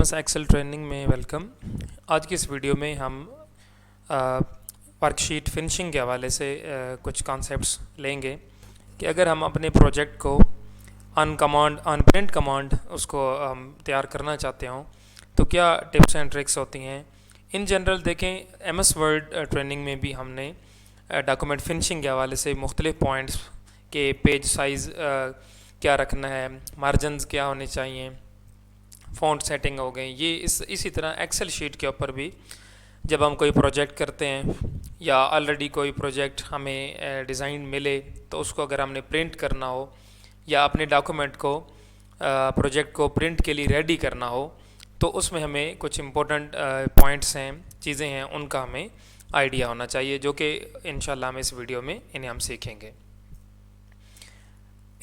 बस Excel training में welcome. आज की इस वीडियो में हम वर्कशीट फिनिशिंग के हवाले से कुछ कॉन्सेप्ट्स लेंगे कि अगर हम अपने प्रोजेक्ट को ऑन प्रिंट कमांड उसको तैयार करना चाहते हों तो क्या टिप्स एंड ट्रिक्स होती हैं। इन जनरल देखें, एमएस वर्ड ट्रेनिंग में भी हमने डॉक्यूमेंट फिनिशिंग के हवाले से मुख्तलिफ पॉइंट्स के पेज साइज़ क्या रखना है, मार्जिन्स क्या होने चाहिए, फ़ॉन्ट सेटिंग हो गई। ये इसी तरह एक्सेल शीट के ऊपर भी जब हम कोई प्रोजेक्ट करते हैं या ऑलरेडी कोई प्रोजेक्ट हमें डिज़ाइन मिले तो उसको अगर हमने प्रिंट करना हो या अपने डॉक्यूमेंट को प्रोजेक्ट को प्रिंट के लिए रेडी करना हो तो उसमें हमें कुछ इम्पोर्टेंट पॉइंट्स हैं, चीज़ें हैं, उनका हमें आइडिया होना चाहिए जो कि इंशाल्लाह हम इस वीडियो में इन्हें हम सीखेंगे।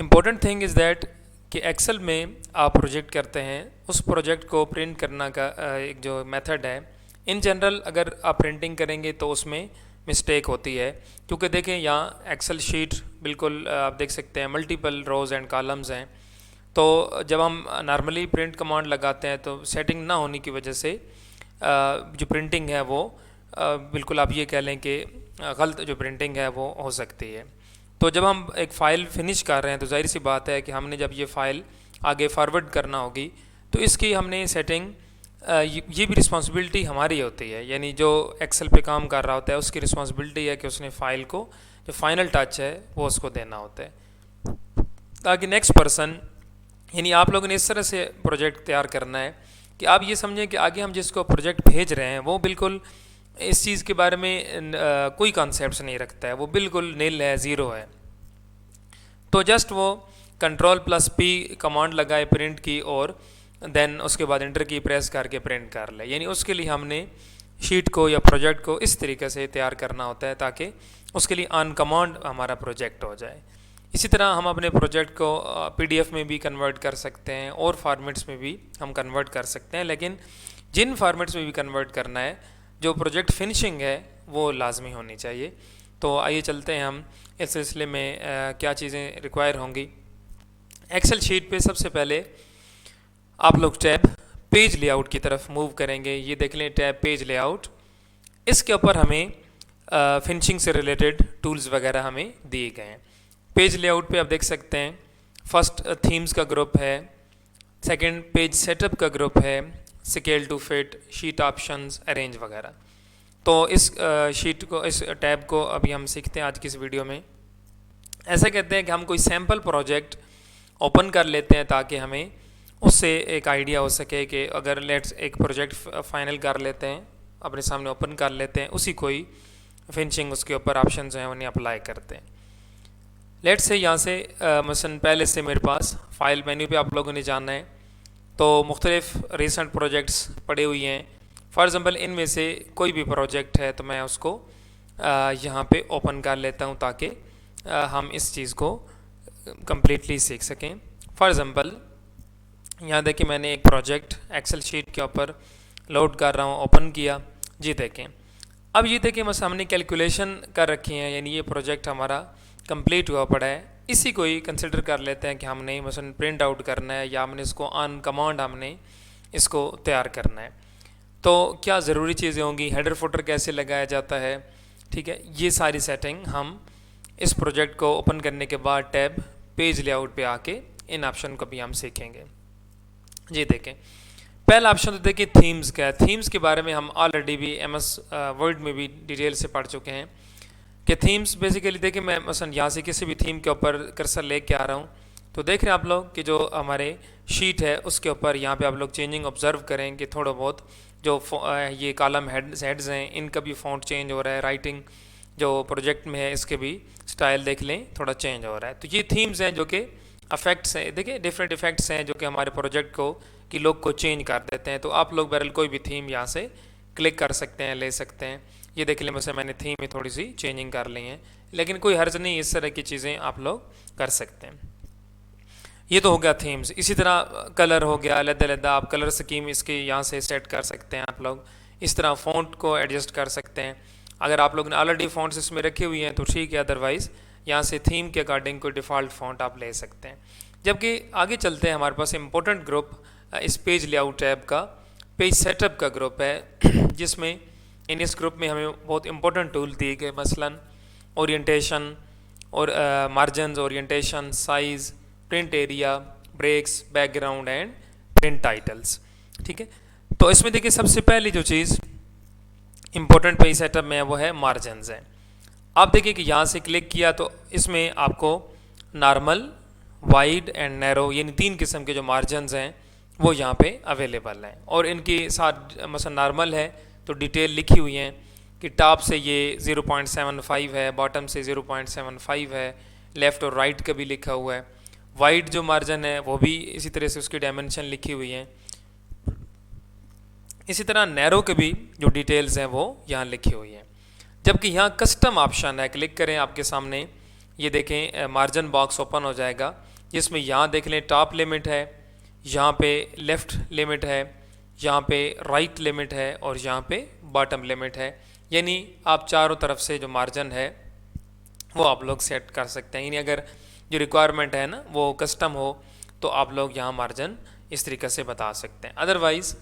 इम्पोर्टेंट थिंग इज़ दैट कि एक्सेल में आप प्रोजेक्ट करते हैं, उस प्रोजेक्ट को प्रिंट करना का एक जो मेथड है, इन जनरल अगर आप प्रिंटिंग करेंगे तो उसमें मिस्टेक होती है क्योंकि देखें यहाँ एक्सेल शीट बिल्कुल आप देख सकते हैं मल्टीपल रोज़ एंड कॉलम्स हैं। तो जब हम नॉर्मली प्रिंट कमांड लगाते हैं तो सेटिंग ना होने की वजह से जो प्रिंटिंग है वो बिल्कुल आप ये कह लें कि गलत जो प्रिंटिंग है वो हो सकती है। तो जब हम एक फ़ाइल फिनिश कर रहे हैं तो जाहिर सी बात है कि हमने जब ये फ़ाइल आगे फॉरवर्ड करना होगी तो इसकी हमने सेटिंग ये भी रिस्पॉन्सिबिलिटी हमारी होती है, यानी जो एक्सेल पे काम कर रहा होता है उसकी रिस्पॉन्सिबिलिटी है कि उसने फ़ाइल को जो फाइनल टच है वो उसको देना होता है ताकि नेक्स्ट पर्सन, यानी आप लोगों ने इस तरह से प्रोजेक्ट तैयार करना है कि आप ये समझें कि आगे हम जिसको प्रोजेक्ट भेज रहे हैं वो बिल्कुल इस चीज़ के बारे में कोई कॉन्सेप्ट नहीं रखता है, वो बिल्कुल नील है, ज़ीरो है। तो जस्ट वो Ctrl+P कमांड लगाए प्रिंट की और देन उसके बाद इंटर की प्रेस करके प्रिंट कर ले, यानी उसके लिए हमने शीट को या प्रोजेक्ट को इस तरीके से तैयार करना होता है ताकि उसके लिए ऑन कमांड हमारा प्रोजेक्ट हो जाए। इसी तरह हम अपने प्रोजेक्ट को PDF में भी कन्वर्ट कर सकते हैं और फॉर्मेट्स में भी हम कन्वर्ट कर सकते हैं, लेकिन जिन फॉर्मेट्स में भी कन्वर्ट करना है जो प्रोजेक्ट फिनिशिंग है वो लाजमी होनी चाहिए। तो आइए चलते हैं हम इस सिलसिले में क्या चीज़ें रिक्वायर होंगी। एक्सेल शीट पे सबसे पहले आप लोग टैब पेज लेआउट की तरफ मूव करेंगे। ये देख लें टैब पेज लेआउट, इसके ऊपर हमें फिनिशिंग से रिलेटेड टूल्स वगैरह हमें दिए गए हैं। पेज लेआउट पे आप देख सकते हैं फर्स्ट थीम्स का ग्रुप है, सेकंड पेज सेटअप का ग्रुप है, scale to fit, sheet options, arrange वगैरह। तो इस शीट को, इस टैब को अभी हम सीखते हैं आज की इस वीडियो में। ऐसा कहते हैं कि हम कोई सैम्पल प्रोजेक्ट ओपन कर लेते हैं ताकि हमें उससे एक आइडिया हो सके कि अगर लेट्स एक प्रोजेक्ट फाइनल कर लेते हैं, अपने सामने ओपन कर लेते हैं, उसी कोई फिनिशिंग उसके ऊपर ऑप्शन हैं उन्हें अप्लाई करते हैं। लेट्स से यहाँ से मसलन पहले से मेरे पास फाइल मेन्यू पे आप लोगों ने जाना है तो मुख्तलिफ रिसेंट प्रोजेक्ट्स पड़े हुई हैं। फॉर एग्ज़ाम्पल इनमें से कोई भी प्रोजेक्ट है तो मैं उसको यहाँ पे ओपन कर लेता हूँ ताकि हम इस चीज़ को कम्प्लीटली सीख सकें। फॉर एग्ज़ाम्पल यहाँ देखिए मैंने एक प्रोजेक्ट एक्सेल शीट के ऊपर लोड कर रहा हूँ, ओपन किया। जी देखें, अब ये देखें बस हमने कैलकुलेशन कर रखी है, यानी ये प्रोजेक्ट हमारा कंप्लीट हुआ पड़ा है। इसी को ही कंसिडर कर लेते हैं कि हमने मसलन प्रिंट आउट करना है या हमने इसको ऑन कमांड हमने इसको तैयार करना है। तो क्या ज़रूरी चीज़ें होंगी, हेडर फुटर कैसे लगाया जाता है, ठीक है, ये सारी सेटिंग हम इस प्रोजेक्ट को ओपन करने के बाद टैब पेज लेआउट पे आके इन ऑप्शन को भी हम सीखेंगे। जी देखें, पहला ऑप्शन तो देखिए थीम्स का है। थीम्स के बारे में हम ऑलरेडी भी MS वर्ड में भी डिटेल से पढ़ चुके हैं कि थीम्स बेसिकली देखिए मैं मसलन यहाँ से किसी भी थीम के ऊपर कर्सर लेके आ रहा हूँ तो देख रहे हैं आप लोग कि जो हमारे शीट है उसके ऊपर यहाँ पे आप लोग चेंजिंग ऑब्जर्व करें कि थोड़ा बहुत जो ये कॉलम हेड्स हैं इनका भी फ़ॉन्ट चेंज हो रहा है, राइटिंग जो प्रोजेक्ट में है इसके भी स्टाइल देख लें थोड़ा चेंज हो रहा है। तो ये थीम्स हैं जो कि इफ़ेक्ट्स हैं, देखिए डिफरेंट इफ़ेक्ट्स हैं जो कि हमारे प्रोजेक्ट को की लुक को चेंज कर देते हैं। तो आप लोग बहरहाल कोई भी थीम यहाँ से क्लिक कर सकते हैं, ले सकते हैं। ये देख लें मुझसे मैंने थीम में थोड़ी सी चेंजिंग कर ली है, लेकिन कोई हर्ज नहीं, इस तरह की चीज़ें आप लोग कर सकते हैं। ये तो हो गया थीम्स। इसी तरह कलर हो गया, अलग-अलग आप कलर स्कीम इसके यहाँ से सेट कर सकते हैं। आप लोग इस तरह फ़ॉन्ट को एडजस्ट कर सकते हैं। अगर आप लोग ने ऑलरेडी फ़ॉन्ट्स इसमें रखे हुए हैं तो ठीक है, अदरवाइज़ यहाँ से थीम के अकॉर्डिंग कोई डिफ़ॉल्ट फ़ॉन्ट आप ले सकते हैं। जबकि आगे चलते हैं, हमारे पास इंपॉर्टेंट ग्रुप इस पेज लेआउट टैब का पेज सेटअप का ग्रुप है जिसमें इन इस ग्रुप में हमें बहुत इंपॉर्टेंट टूल दिए गए, मसलन ओरिएंटेशन और margins, orientation, size, print area, breaks, background and print titles. ठीक है, तो इसमें देखिए सबसे पहली जो चीज़ इंपॉर्टेंट पेज सेटअप में है वो है मार्जिन्स है। आप देखिए कि यहाँ से क्लिक किया तो इसमें आपको नॉर्मल, वाइड एंड नैरो यानी 3 किस्म के जो मार्जिन्स हैं वो यहाँ पे अवेलेबल हैं। और इनके साथ मसलन नॉर्मल है तो डिटेल लिखी हुई हैं कि टॉप से ये 0.75 है, बॉटम से 0.75 है, लेफ़्ट और राइट का भी लिखा हुआ है। वाइड जो मार्जिन है वो भी इसी तरह से उसकी डायमेंशन लिखी हुई हैं। इसी तरह नैरो के भी जो डिटेल्स हैं वो यहाँ लिखी हुई हैं। जबकि यहाँ कस्टम ऑप्शन है, क्लिक करें आपके सामने ये देखें मार्जिन बॉक्स ओपन हो जाएगा, जिसमें यहाँ देख लें टॉप लिमिट है, यहाँ पे लेफ़्ट लिमिट है, यहाँ पे राइट लिमिट है और यहाँ पे बॉटम लिमिट है। यानी आप चारों तरफ से जो मार्जिन है वो आप लोग सेट कर सकते हैं। यानी अगर जो रिक्वायरमेंट है ना वो कस्टम हो तो आप लोग यहाँ मार्जिन इस तरीके से बता सकते हैं। अदरवाइज़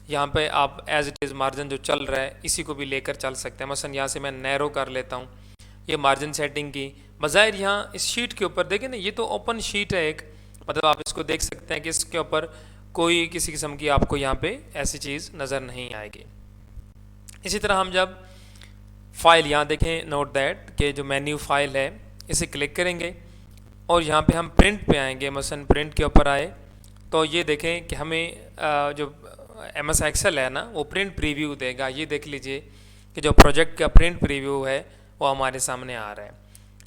यहाँ पे आप एज इट इज़ मार्जिन जो चल रहा है इसी को भी लेकर चल सकते हैं। मसलन यहाँ से मैं नैरो कर लेता हूँ, ये मार्जिन सेटिंग की बज़ाहिर यहाँ इस शीट के ऊपर देखें ना, ये तो ओपन शीट है एक, मतलब आप इसको देख सकते हैं कि इसके ऊपर कोई किसी किस्म की आपको यहाँ पे ऐसी चीज़ नज़र नहीं आएगी। इसी तरह हम जब फाइल यहाँ देखें, नोट दैट कि जो मेन्यू फाइल है इसे क्लिक करेंगे और यहाँ पे हम प्रिंट पे आएंगे, मसलन प्रिंट के ऊपर आए तो ये देखें कि हमें जो MS एक्सेल है ना वो प्रिंट प्रीव्यू देगा। ये देख लीजिए कि जो प्रोजेक्ट का प्रिंट प्रीव्यू है वो हमारे सामने आ रहा है।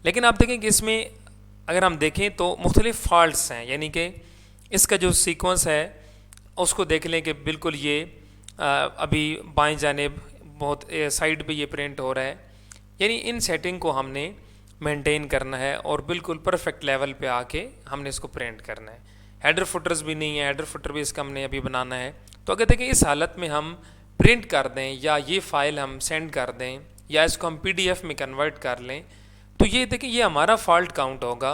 लेकिन आप देखें कि इसमें अगर हम देखें तो मुख्तलिफ फॉल्ट्स हैं, यानी कि इसका जो सीक्वेंस है उसको देख लें कि बिल्कुल ये अभी बाएं जानिब बहुत साइड पे ये प्रिंट हो रहा है। यानी इन सेटिंग को हमने मेंटेन करना है और बिल्कुल परफेक्ट लेवल पे आके हमने इसको प्रिंट करना है। हेडर फुटर्स भी नहीं है, हेडर फुटर भी इसका हमने अभी बनाना है। तो अगर देखिए इस हालत में हम प्रिंट कर दें या ये फाइल हम सेंड कर दें या इसको हम PDF में कन्वर्ट कर लें तो ये देखिए ये हमारा फॉल्ट काउंट होगा,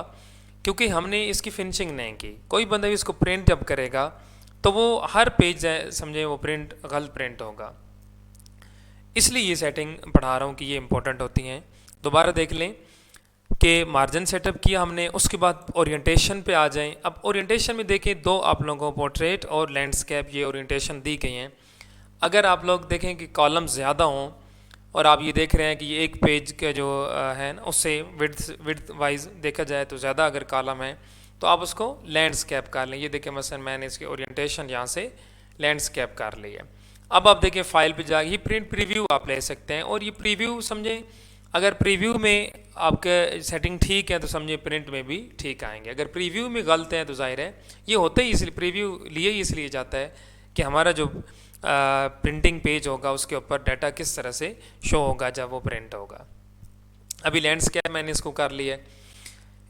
क्योंकि हमने इसकी फिनिशिंग नहीं की। कोई बंदा भी इसको प्रिंट जब करेगा तो वो हर पेज समझे वो प्रिंट गलत प्रिंट होगा। इसलिए ये सेटिंग पढ़ा रहा हूँ कि ये इंपॉर्टेंट होती हैं। दोबारा देख लें कि मार्जिन सेटअप किया हमने, उसके बाद ओरिएंटेशन पे आ जाएं। अब ओरिएंटेशन में देखें दो आप लोगों को पोर्ट्रेट और लैंडस्केप ये ओरिएंटेशन दी गई हैं। अगर आप लोग देखें कि कॉलम ज़्यादा हों और आप ये देख रहे हैं कि ये एक पेज के जो है ना उससे विड्थ वाइज देखा जाए तो ज़्यादा अगर कॉलम है तो आप उसको लैंडस्केप कर लें। ये देखें मसलन मैंने इसकी ओरिएंटेशन यहाँ से लैंडस्केप कर ली है। अब आप देखें फाइल पे जाके ये प्रिंट प्रीव्यू आप ले सकते हैं और ये प्रीव्यू समझें अगर प्रीव्यू में आपके सेटिंग ठीक है तो समझिए प्रिंट में भी ठीक आएंगे। अगर प्रीव्यू में गलत है तो जाहिर है ये होता ही इसलिए प्रीव्यू लिए ही इसलिए जाता है कि हमारा जो प्रिंटिंग पेज होगा उसके ऊपर डाटा किस तरह से शो होगा जब वो प्रिंट होगा। अभी लैंडस्केप मैंने इसको कर लिया है।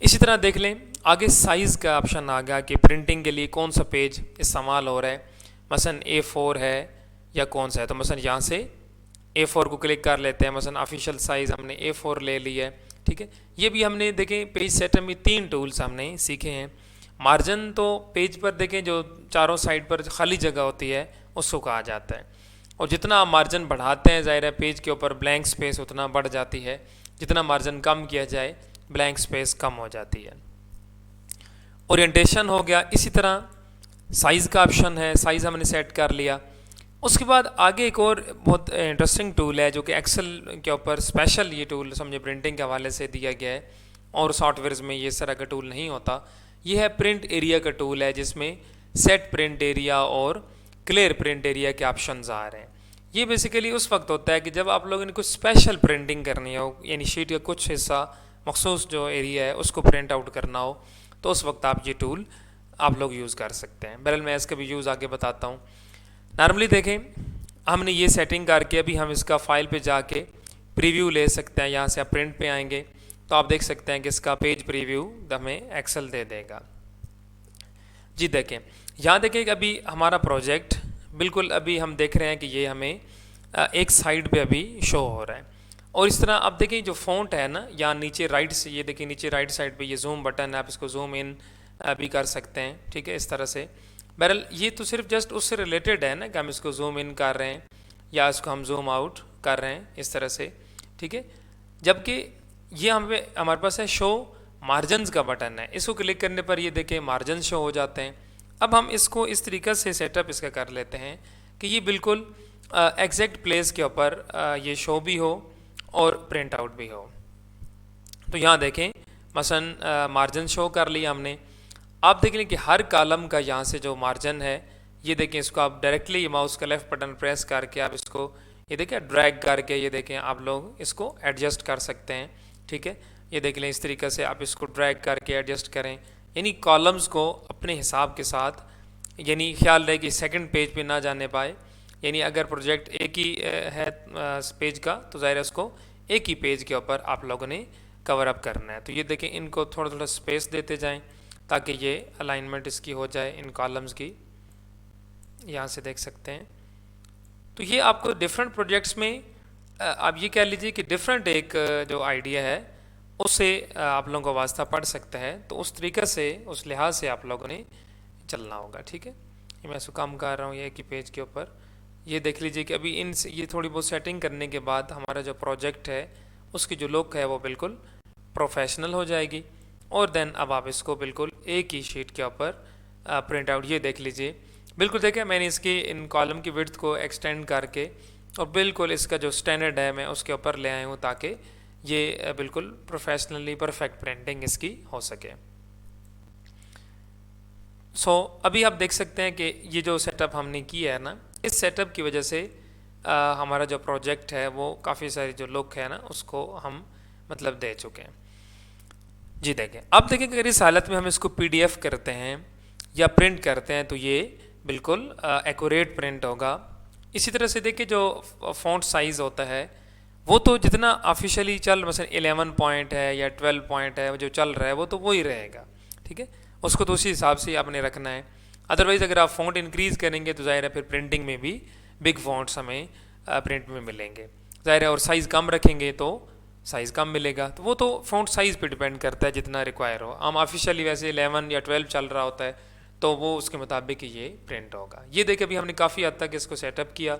इसी तरह देख लें आगे साइज़ का ऑप्शन आ गया कि प्रिंटिंग के लिए कौन सा पेज इस्तेमाल हो रहा है, मसलन A4 है या कौन सा है। तो मसलन यहाँ से A4 को क्लिक कर लेते हैं, मसलन ऑफिशियल साइज़ हमने A4 ले लिया है। ठीक है, ये भी हमने देखें पेज सेटअप में 3 टूल्स हमने सीखे हैं। मार्जिन तो पेज पर देखें जो चारों साइड पर खाली जगह होती है उसको कहा जाता है, और जितना आप मार्जिन बढ़ाते हैं ज़ाहिर है पेज के ऊपर ब्लैंक स्पेस उतना बढ़ जाती है, जितना मार्जिन कम किया जाए ब्लैंक स्पेस कम हो जाती है। ओरिएंटेशन हो गया। इसी तरह साइज़ का ऑप्शन है, साइज़ हमने सेट कर लिया। उसके बाद आगे एक और बहुत इंटरेस्टिंग टूल है जो कि एक्सेल के ऊपर स्पेशल ये टूल समझे प्रिंटिंग के हवाले से दिया गया है और सॉफ्टवेयर्स में ये इस तरह का टूल नहीं होता। ये है प्रिंट एरिया का टूल है जिसमें सेट प्रिंट एरिया और क्लियर प्रिंट एरिया के ऑप्शंस आ रहे हैं। ये बेसिकली उस वक्त होता है कि जब आप लोगों ने कुछ स्पेशल प्रिंटिंग करनी हो, यानी शीट का कुछ हिस्सा मखसूस जो एरिया है उसको प्रिंट आउट करना हो, तो उस वक्त आप ये टूल आप लोग यूज़ कर सकते हैं। बहरहाल मैं इसका भी यूज़ आगे बताता हूँ। नॉर्मली देखें हमने ये सेटिंग करके अभी हम इसका फाइल पे जाके प्रीव्यू ले सकते हैं। यहाँ से आप प्रिंट पे आएंगे तो आप देख सकते हैं कि इसका पेज प्रीव्यू हमें एक्सेल दे देगा। जी देखें यहाँ देखें कि अभी हमारा प्रोजेक्ट बिल्कुल अभी हम देख रहे हैं कि ये हमें एक साइड पे अभी शो हो रहा है। और इस तरह आप देखें जो फ़ॉन्ट है ना यहाँ नीचे राइट से, ये देखिए नीचे राइट साइड पे ये जूम बटन है, आप इसको जूम इन भी कर सकते हैं। ठीक है, इस तरह से बहरहाल ये तो सिर्फ जस्ट उससे रिलेटेड है ना कि हम इसको जूम इन कर रहे हैं या इसको हम जूम आउट कर रहे हैं इस तरह से, ठीक है। जबकि ये हमारे पास है शो मार्जिन्स का बटन है, इसको क्लिक करने पर ये देखें मार्जिन शो हो जाते हैं। अब हम इसको इस तरीके से सेटअप इसका कर लेते हैं कि ये बिल्कुल एग्जैक्ट प्लेस के ऊपर ये शो भी हो और प्रिंट आउट भी हो। तो यहाँ देखें मसलन मार्जिन शो कर लिया हमने। आप देख लें कि हर कॉलम का यहाँ से जो मार्जिन है ये देखें, इसको आप डायरेक्टली माउस का लेफ्ट बटन प्रेस करके आप इसको ये देखें ड्रैग करके ये देखें आप लोग इसको एडजस्ट कर सकते हैं, ठीक है। ये देख लें इस तरीके से आप इसको ड्रैग करके एडजस्ट करें, यानी कॉलम्स को अपने हिसाब के साथ, यानी ख्याल रहे कि सेकंड पेज पे ना जाने पाए। यानी अगर प्रोजेक्ट एक ही है पेज का तो ज़ाहिर है उसको एक ही पेज के ऊपर आप लोगों ने कवर अप करना है। तो ये देखें इनको थोड़ा थोड़ा स्पेस देते जाएं ताकि ये अलाइनमेंट इसकी हो जाए इन कॉलम्स की, यहाँ से देख सकते हैं। तो ये आपको डिफरेंट प्रोजेक्ट्स में आप ये कह लीजिए कि डिफरेंट एक जो आइडिया है उससे आप लोगों को वास्ता पड़ सकता है। तो उस तरीके से उस लिहाज से आप लोगों ने चलना होगा, ठीक है। ये मैं इसको काम कर रहा हूँ ये एक ही पेज के ऊपर। ये देख लीजिए कि अभी ये थोड़ी बहुत सेटिंग करने के बाद हमारा जो प्रोजेक्ट है उसकी जो लुक है वो बिल्कुल प्रोफेशनल हो जाएगी। और देन अब आप इसको बिल्कुल एक ही शीट के ऊपर प्रिंट आउट, ये देख लीजिए बिल्कुल देखें मैंने इसकी इन कॉलम की विड्थ को एक्सटेंड करके और बिल्कुल इसका जो स्टैंडर्ड है मैं उसके ऊपर ले आया हूँ ताकि ये बिल्कुल प्रोफेशनली परफेक्ट प्रिंटिंग इसकी हो सके। अभी आप देख सकते हैं कि ये जो सेटअप हमने किया है ना, इस सेटअप की वजह से हमारा जो प्रोजेक्ट है वो काफ़ी सारी जो लुक है ना उसको हम मतलब दे चुके हैं। जी देखें, अब देखें अगर इस हालत में हम इसको PDF करते हैं या प्रिंट करते हैं तो ये बिल्कुल एक्यूरेट प्रिंट होगा। इसी तरह से देखिए जो फॉन्ट साइज़ होता है वो तो जितना ऑफिशियली चल मसलन 11 पॉइंट है या 12 पॉइंट है जो चल रहा है वो तो वही रहेगा, ठीक है। उसको तो उसी हिसाब से आपने रखना है। अदरवाइज़ अगर आप फॉन्ट इंक्रीज़ करेंगे तो ज़ाहिर है फिर प्रिंटिंग में भी बिग फॉन्ट्स हमें प्रिंट में मिलेंगे, ज़ाहिर है। और साइज़ कम रखेंगे तो साइज़ कम मिलेगा। तो वो तो फॉन्ट साइज़ पे डिपेंड करता है जितना रिक्वायर हो। हम ऑफिशियली वैसे 11 या 12 चल रहा होता है तो वो उसके मुताबिक ये प्रिंट होगा। ये देखिए अभी हमने काफ़ी हद तक इसको सेटअप किया।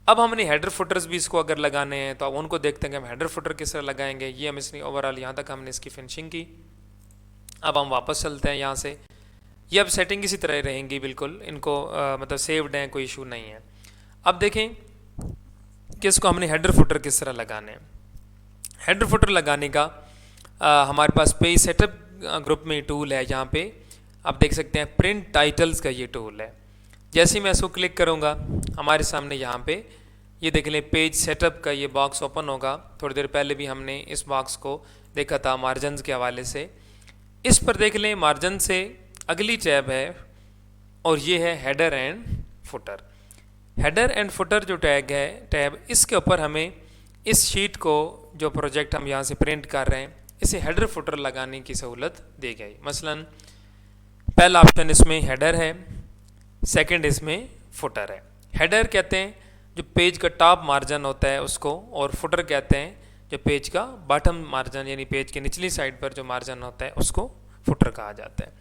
अब हमने हेडर फुटर्स भी इसको अगर लगाने हैं तो अब उनको देखते हैं कि हम हेडर फुटर किस तरह लगाएंगे। ये हम इसने ओवरऑल यहाँ तक हमने इसकी फिनिशिंग की। अब हम वापस चलते हैं यहाँ से। ये अब सेटिंग इसी तरह रहेंगी बिल्कुल, इनको मतलब सेव्ड हैं, कोई इशू नहीं है। अब देखें कि इसको हमने हेडर फुटर किस तरह लगाने हैं। हेडर फुटर लगाने का हमारे पास पेज सेटअप ग्रुप में टूल है। यहाँ पे आप देख सकते हैं प्रिंट टाइटल्स का ये टूल है। जैसे ही मैं इसको क्लिक करूँगा हमारे सामने यहाँ पे ये देख लें पेज सेटअप का ये बॉक्स ओपन होगा। थोड़ी देर पहले भी हमने इस बॉक्स को देखा था मार्जिन के हवाले से। इस पर देख लें मार्जिन से अगली टैब है और ये है header and footer. Header and footer जो टैब इसके ऊपर हमें इस शीट को जो प्रोजेक्ट हम यहाँ से प्रिंट कर रहे हैं इसे हेडर फुटर लगाने की सहूलत दी गई। मसलन पहला ऑप्शन इसमें हेडर है, सेकंड इसमें फुटर है। हेडर कहते हैं जो पेज का टॉप मार्जिन होता है उसको, और फुटर कहते हैं जो पेज का बॉटम मार्जिन यानी पेज की निचली साइड पर जो मार्जिन होता है उसको फुटर कहा जाता है।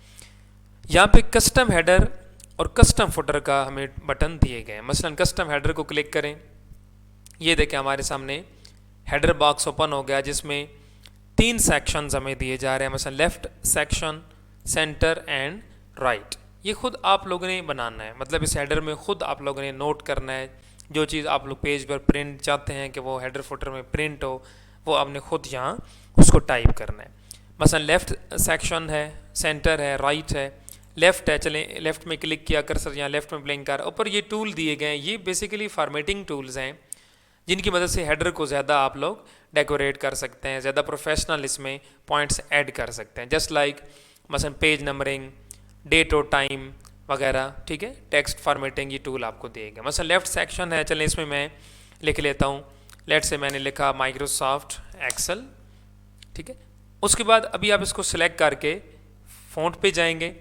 यहाँ पे कस्टम हेडर और कस्टम फुटर का हमें बटन दिए गए हैं। मसलन कस्टम हेडर को क्लिक करें, ये देखें हमारे सामने हेडर बॉक्स ओपन हो गया जिसमें 3 सेक्शंस हमें दिए जा रहे हैं। मसलन left section, centre and right. ये खुद आप लोगों ने बनाना है, मतलब इस हेडर में खुद आप लोगों ने नोट करना है जो चीज़ आप लोग पेज पर प्रिंट चाहते हैं कि वो हेडर फुटर में प्रिंट हो, वो आपने खुद यहाँ उसको टाइप करना है। मसलन लेफ़्ट सेक्शन है, सेंटर है, राइट है, लेफ़्ट है। चलें लेफ़्ट में क्लिक किया, कर्सर यहाँ लेफ़्ट में ब्लिंक कर, ऊपर ये टूल दिए गए हैं। ये बेसिकली फॉर्मेटिंग टूल्स हैं जिनकी मदद से हेडर को ज़्यादा आप लोग डेकोरेट कर सकते हैं, ज़्यादा प्रोफेशनल इसमें पॉइंट्स ऐड कर सकते हैं। जस्ट लाइक मसलन पेज नंबरिंग, डेट और टाइम वगैरह, ठीक है। टेक्स्ट फॉर्मेटिंग ये टूल आपको दिए गए। मसलन लेफ़्ट सेक्शन है, चलें इसमें मैं लिख लेता हूँ। लेट से मैंने लिखा माइक्रोसॉफ्ट एक्सेल, ठीक है। उसके बाद अभी आप इसको सिलेक्ट करके फ़ॉन्ट पे जाएंगे,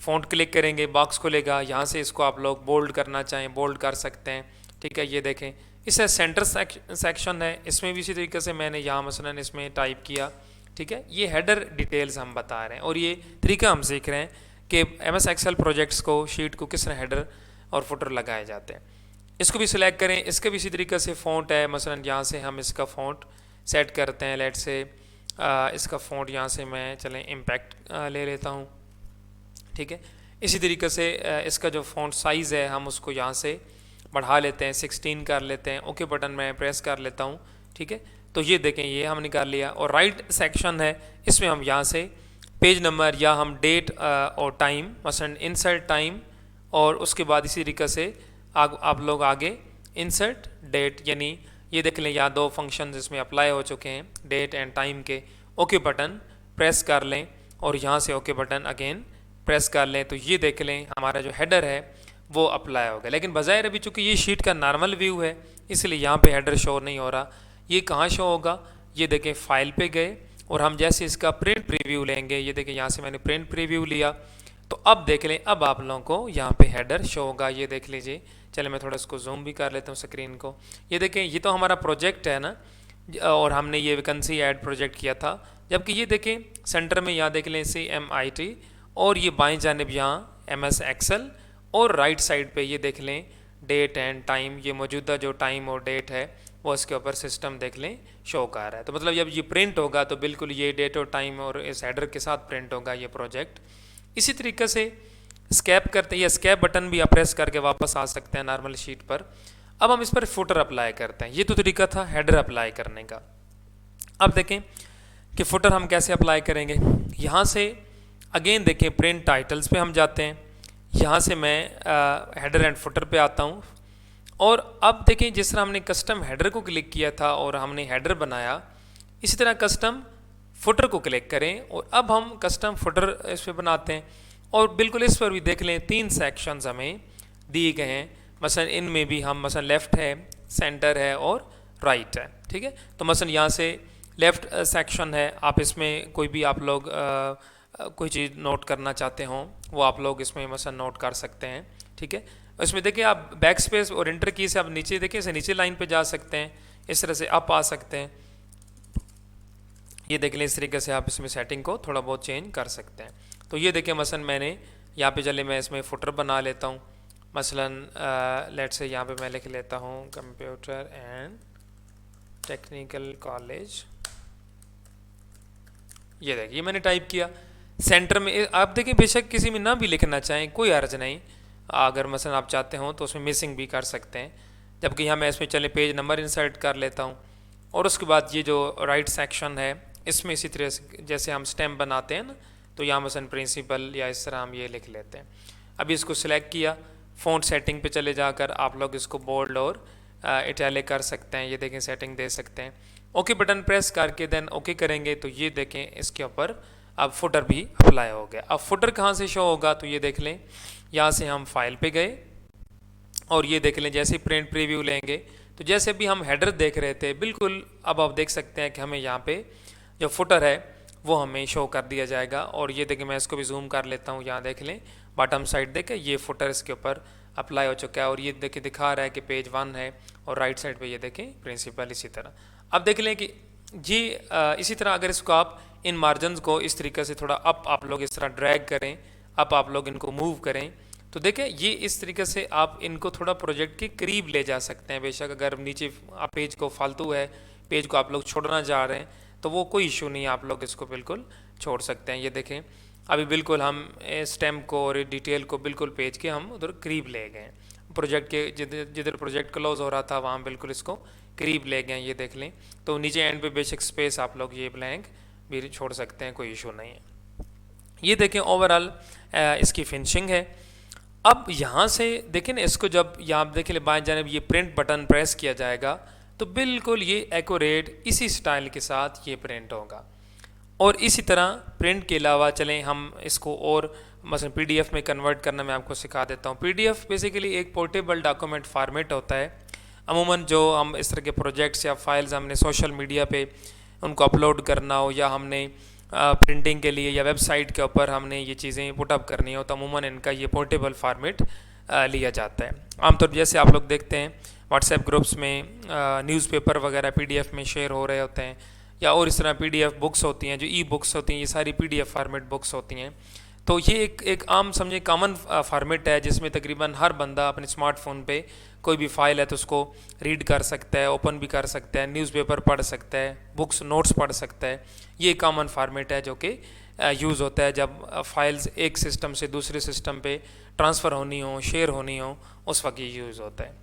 फ़ॉन्ट क्लिक करेंगे, बॉक्स खुलेगा। यहाँ से इसको आप लोग बोल्ड करना चाहें बोल्ड कर सकते हैं, ठीक है। ये देखें इससे सेंटर सेक्शन है, इसमें भी इसी तरीके से मैंने यहाँ मसलन इसमें टाइप किया, ठीक है। ये हेडर डिटेल्स हम बता रहे हैं और ये तरीका हम सीख रहे हैं कि MS एक्सेल प्रोजेक्ट्स को, शीट को किस तरह हेडर और फुटर लगाए जाते हैं। इसको भी सिलेक्ट करें। इसका भी इसी तरीके से फ़ॉन्ट है, मसलन यहाँ से हम इसका फ़ॉन्ट सेट करते हैं। लेट से इसका फ़ॉन्ट यहाँ से मैं चलें इम्पैक्ट ले लेता हूँ, ठीक है। इसी तरीके से इसका जो फ़ॉन्ट साइज़ है हम उसको यहाँ से बढ़ा लेते हैं, 16 कर लेते हैं। ओके बटन मैं प्रेस कर लेता हूँ, ठीक है। तो ये देखें, ये हम निकाल लिया। और राइट सेक्शन है, इसमें हम यहाँ से पेज नंबर या हम डेट और टाइम, मसलन इंसर्ट टाइम, और उसके बाद इसी तरीके से आप लोग आगे इंसर्ट डेट, यानी ये देख लें यहाँ दो फंक्शन इसमें अप्लाई हो चुके हैं, डेट एंड टाइम के। ओके बटन प्रेस कर लें और यहाँ से ओके बटन अगेन प्रेस कर लें, तो ये देख लें हमारा जो हेडर है वो अप्लाई हो गया। लेकिन बज़ाहिर अभी चूँकि ये शीट का नॉर्मल व्यू है, इसलिए यहाँ पे हेडर शो नहीं हो रहा। ये कहाँ शो होगा, ये देखें फाइल पे गए और हम जैसे इसका प्रिंट प्रीव्यू लेंगे, ये देखें यहाँ से मैंने प्रिंट प्रीव्यू लिया, तो अब देख लें, अब आप लोगों को यहाँ पे हेडर शो होगा। ये देख लीजिए। चले मैं थोड़ा इसको जूम भी कर लेता हूँ स्क्रीन को। ये देखें, ये तो हमारा प्रोजेक्ट है ना, और हमने ये वैकेंसी ऐड प्रोजेक्ट किया था। जबकि ये देखें सेंटर में यहाँ देख लें CMIT, और ये बाएं जानिब यहाँ MS एक्सेल, और राइट साइड पे ये देख लें डेट एंड टाइम। ये मौजूदा जो टाइम और डेट है वो इसके ऊपर सिस्टम देख लें शो कर रहा है। तो मतलब जब ये प्रिंट होगा तो बिल्कुल ये डेट और टाइम और इस हेडर के साथ प्रिंट होगा ये प्रोजेक्ट। इसी तरीके से स्कैप करते हैं, या स्कैप बटन भी आप प्रेस करके वापस आ सकते हैं नॉर्मल शीट पर। अब हम इस पर फुटर अप्लाई करते हैं। ये तो तरीका था हेडर अप्लाई करने का। अब देखें कि फुटर हम कैसे अप्लाई करेंगे। यहाँ से अगेन देखें प्रिंट टाइटल्स पे हम जाते हैं, यहाँ से मैं हेडर एंड फुटर पे आता हूँ, और अब देखें जिस तरह हमने कस्टम हेडर को क्लिक किया था और हमने हेडर बनाया, इसी तरह कस्टम फुटर को क्लिक करें और अब हम कस्टम फुटर इस पर बनाते हैं। और बिल्कुल इस पर भी देख लें 3 सेक्शंस हमें दिए गए हैं। मसलन इनमें भी हम मसलन लेफ़्ट है, सेंटर है और राइट है, ठीक है। तो मसलन यहाँ से लेफ़्ट सेक्शन है, आप इसमें कोई भी आप लोग कोई चीज़ नोट करना चाहते हों वो आप लोग इसमें मसलन नोट कर सकते हैं, ठीक है। इसमें देखिए आप बैक स्पेस और एंटर की से आप नीचे देखिए, इसे नीचे लाइन पे जा सकते हैं, इस तरह से अप आ सकते हैं। ये देख लें, इस तरीके से आप इसमें सेटिंग को थोड़ा बहुत चेंज कर सकते हैं। तो ये देखें मसलन मैंने यहाँ पे चले मैं इसमें फुटर बना लेता हूँ। मसलन लेट से यहाँ पे मैं लिख लेता हूँ कंप्यूटर एंड टेक्निकल कॉलेज। ये देखिए मैंने टाइप किया सेंटर में। आप देखें बेशक किसी में ना भी लिखना चाहें कोई हर्ज नहीं, अगर मसलन आप चाहते हो तो उसमें मिसिंग भी कर सकते हैं। जबकि यहाँ मैं इसमें चले पेज नंबर इंसर्ट कर लेता हूँ, और उसके बाद ये जो राइट सेक्शन है इसमें इसी तरह से जैसे हम स्टेम बनाते हैं ना, तो यहाँ मसलन प्रिंसिपल या इस तरह हम ये लिख लेते हैं। अभी इसको सिलेक्ट किया, फ़ॉन्ट सेटिंग पे चले जाकर आप लोग इसको बोल्ड और इटैलिक कर सकते हैं। ये देखें सेटिंग दे सकते हैं। ओके बटन प्रेस करके देन ओके करेंगे तो ये देखें इसके ऊपर अब फुटर भी अप्लाई हो गया। अब फुटर कहाँ से शो होगा, तो ये देख लें यहाँ से हम फाइल पे गए और ये देख लें जैसे प्रिंट प्रीव्यू लेंगे तो जैसे भी हम हेडर देख रहे थे बिल्कुल अब आप देख सकते हैं कि हमें यहाँ पे जो फुटर है वो हमें शो कर दिया जाएगा। और ये देखें मैं इसको भी जूम कर लेता हूँ, यहाँ देख लें बॉटम साइड देखें ये फुटर इसके ऊपर अप्लाई हो चुका है, और ये देखें दिखा रहा है कि पेज 1 है, और राइट साइड पे ये देखें प्रिंसिपल। इसी तरह अब देख लें कि जी इसी तरह अगर इसको आप इन मार्जिन को इस तरीके से थोड़ा अप आप लोग इस तरह ड्रैग करें, अप आप लोग इनको मूव करें, तो देखें ये इस तरीके से आप इनको थोड़ा प्रोजेक्ट के करीब ले जा सकते हैं। बेशक अगर नीचे आप पेज को फालतू है, पेज को आप लोग छोड़ना चाह रहे हैं तो वो कोई इशू नहीं है, आप लोग इसको बिल्कुल छोड़ सकते हैं। ये देखें अभी बिल्कुल हम स्टेम को और डिटेल को बिल्कुल पेज के हम उधर करीब ले गए, प्रोजेक्ट के जिधर प्रोजेक्ट क्लोज हो रहा था वहाँ बिल्कुल इसको करीब ले गए। ये देख लें तो नीचे एंड पे बेशक स्पेस आप लोग ये ब्लैंक भी छोड़ सकते हैं, कोई इशू नहीं है। ये देखें ओवरऑल इसकी फिनिशिंग है। अब यहाँ से देखें ना इसको जब यहाँ देखें बाएं जानिब ये प्रिंट बटन प्रेस किया जाएगा तो बिल्कुल ये एक्यूरेट इसी स्टाइल के साथ ये प्रिंट होगा। और इसी तरह प्रिंट के अलावा चलें हम इसको और मसलन PDF में कन्वर्ट करना मैं आपको सिखा देता हूँ। PDF बेसिकली एक पोर्टेबल डॉक्यूमेंट फॉर्मेट होता है। अमूमन जो हम इस तरह के प्रोजेक्ट्स या फाइल्स हमने सोशल मीडिया पे उनको अपलोड करना हो या हमने प्रिंटिंग के लिए या वेबसाइट के ऊपर हमने ये चीज़ें पुटअप करनी हो तो अमूमन इनका ये पोर्टेबल फॉर्मेट लिया जाता है। आमतौर पर जैसे आप लोग देखते हैं व्हाट्सएप ग्रुप्स में न्यूज़पेपर वगैरह PDF में शेयर हो रहे होते हैं, या और इस तरह PDF बुक्स होती हैं जो ई बुक्स होती हैं, ये सारी PDF फॉर्मेट बुक्स होती हैं। तो ये एक आम समझे कॉमन फॉर्मेट है जिसमें तकरीबन हर बंदा अपने स्मार्टफोन पे कोई भी फाइल है तो उसको रीड कर सकता है, ओपन भी कर सकता है, न्यूज़पेपर पढ़ सकता है, बुक्स नोट्स पढ़ सकता है। ये कॉमन फॉर्मेट है जो कि यूज़ होता है जब फाइल्स एक सिस्टम से दूसरे सिस्टम पे ट्रांसफ़र होनी हो, शेयर होनी हो, उस वक्त ये यूज़ होता है।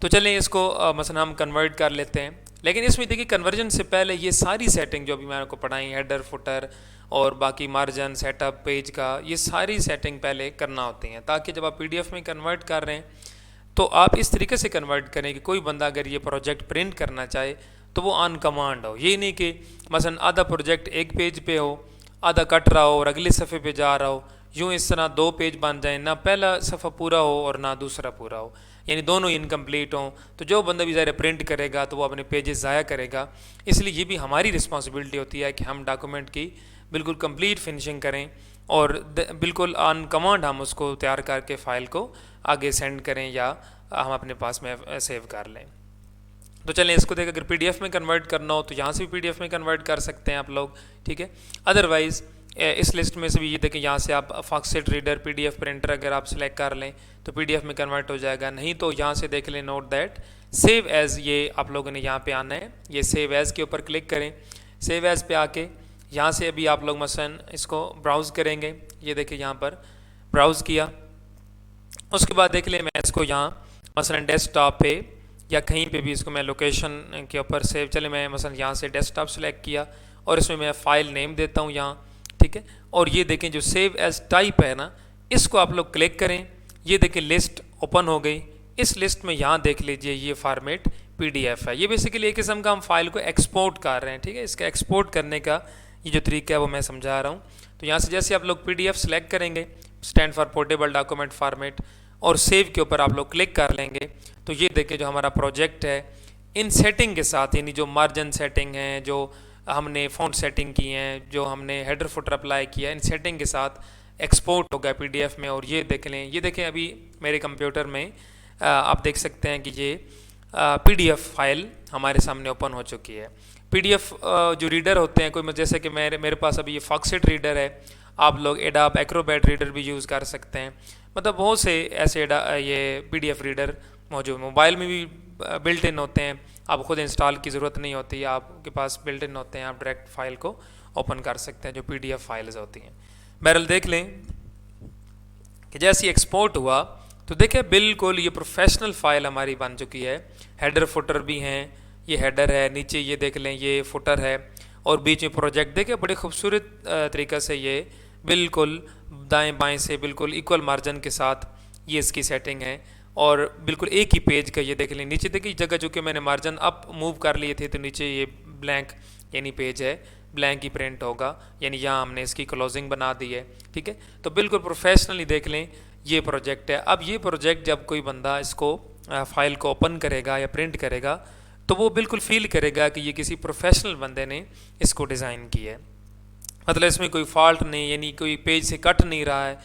तो चलें इसको मसलन हम कन्वर्ट कर लेते हैं। लेकिन इसमें देखिए कन्वर्जन से पहले ये सारी सेटिंग जो अभी मैंने आपको पढ़ाई, हेडर फुटर और बाकी मार्जिन सेटअप पेज का, ये सारी सेटिंग पहले करना होती हैं ताकि जब आप पीडीएफ में कन्वर्ट कर रहे हैं तो आप इस तरीके से कन्वर्ट करें कि कोई बंदा अगर ये प्रोजेक्ट प्रिंट करना चाहे तो वो ऑन कमांड हो। ये नहीं कि मसलन आधा प्रोजेक्ट एक पेज पे हो, आधा कट रहा हो और अगले सफ़े पे जा रहा हो, यूँ इस तरह दो पेज बन जाए, ना पहला सफ़ा पूरा हो और ना दूसरा पूरा हो, यानी दोनों इनकम्प्लीट हों, तो जो बंदा भी ज़ाहिर प्रिंट करेगा तो वो अपने पेजेस ज़ाया करेगा। इसलिए ये भी हमारी रिस्पॉन्सिबिलिटी होती है कि हम डॉक्यूमेंट की बिल्कुल कंप्लीट फिनिशिंग करें और बिल्कुल ऑन कमांड हम उसको तैयार करके फ़ाइल को आगे सेंड करें या हम अपने पास में सेव कर लें। तो चलें इसको देख, अगर पीडीएफ में कन्वर्ट करना हो तो यहाँ से भी पीडीएफ में कन्वर्ट कर सकते हैं आप लोग, ठीक है। अदरवाइज़ इस लिस्ट में से भी ये देखें, यहाँ से आप फॉक्सटेट रीडर पीडीएफ प्रिंटर अगर आप सेलेक्ट कर लें तो पीडीएफ में कन्वर्ट हो जाएगा। नहीं तो यहाँ से देख लें, नोट दैट सेव एज़, ये आप लोगों ने यहाँ पे आना है, ये सेव एज़ के ऊपर क्लिक करें। सेव एज़ पे आके यहाँ से अभी आप लोग मसलन इसको ब्राउज़ करेंगे, ये देखिए यहाँ पर ब्राउज़ किया। उसके बाद देख लें मैं इसको यहाँ मसलन डेस्कटॉप पे या कहीं पे भी इसको मैं लोकेशन के ऊपर सेव, चले मैं मसलन यहाँ से डेस्कटॉप सेलेक्ट किया और इसमें मैं फ़ाइल नेम देता हूँ यहाँ, ठीक है। और ये देखें जो सेव एज टाइप है ना, इसको आप लोग क्लिक करें, ये देखें लिस्ट ओपन हो गई। इस लिस्ट में यहाँ देख लीजिए ये फॉर्मेट पीडीएफ है। ये बेसिकली एक किस्म का हम फाइल को एक्सपोर्ट कर रहे हैं, ठीक है। इसका एक्सपोर्ट करने का ये जो तरीका है वो मैं समझा रहा हूँ। तो यहाँ से जैसे आप लोग पीडीएफ सेलेक्ट करेंगे, stand for portable document format, और सेव के ऊपर आप लोग क्लिक कर लेंगे तो ये देखिए जो हमारा प्रोजेक्ट है इन सेटिंग के साथ, यानी जो मार्जिन सेटिंग है, जो हमने फ़ॉन्ट सेटिंग की हैं, जो हमने हेडर फुटर अप्लाई किया, इन सेटिंग के साथ एक्सपोर्ट हो गया पीडीएफ में। और ये देख लें, ये देखें अभी मेरे कंप्यूटर में आप देख सकते हैं कि ये पीडीएफ फाइल हमारे सामने ओपन हो चुकी है। पीडीएफ जो रीडर होते हैं, कोई जैसे कि मेरे पास अभी ये फॉक्सटेट रीडर है, आप लोग एडोब एक्रोबैट रीडर भी यूज़ कर सकते हैं। मतलब बहुत से ऐसे ये पीडीएफ रीडर मौजूद, मोबाइल में भी बिल्ट इन होते हैं, आप खुद इंस्टॉल की ज़रूरत नहीं होती, आपके पास बिल्ट इन होते हैं, आप डायरेक्ट फाइल को ओपन कर सकते हैं जो पीडीएफ फाइल्स होती हैं। बहरहाल देख लें कि जैसे ही एक्सपोर्ट हुआ तो देखें बिल्कुल ये प्रोफेशनल फ़ाइल हमारी बन चुकी है। हेडर फुटर भी हैं, ये हेडर है, नीचे ये देख लें ये फुटर है, और बीच में प्रोजेक्ट देखें बड़े खूबसूरत तरीक़े से ये बिल्कुल दाएं बाएं से बिल्कुल इक्वल मार्जिन के साथ ये इसकी सेटिंग है। और बिल्कुल एक ही पेज का ये देख लें, नीचे देखिए जगह जो कि मैंने मार्जिन अप मूव कर लिए थे तो नीचे ये ब्लैंक यानी पेज है, ब्लैंक ही प्रिंट होगा, यानी यहाँ हमने इसकी क्लोजिंग बना दी है, ठीक है। तो बिल्कुल प्रोफेशनली देख लें ये प्रोजेक्ट है। अब ये प्रोजेक्ट जब कोई बंदा इसको फाइल को ओपन करेगा या प्रिंट करेगा तो वो बिल्कुल फील करेगा कि ये किसी प्रोफेशनल बंदे ने इसको डिज़ाइन किया है। मतलब इसमें कोई फॉल्ट नहीं, यानी कोई पेज से कट नहीं रहा है,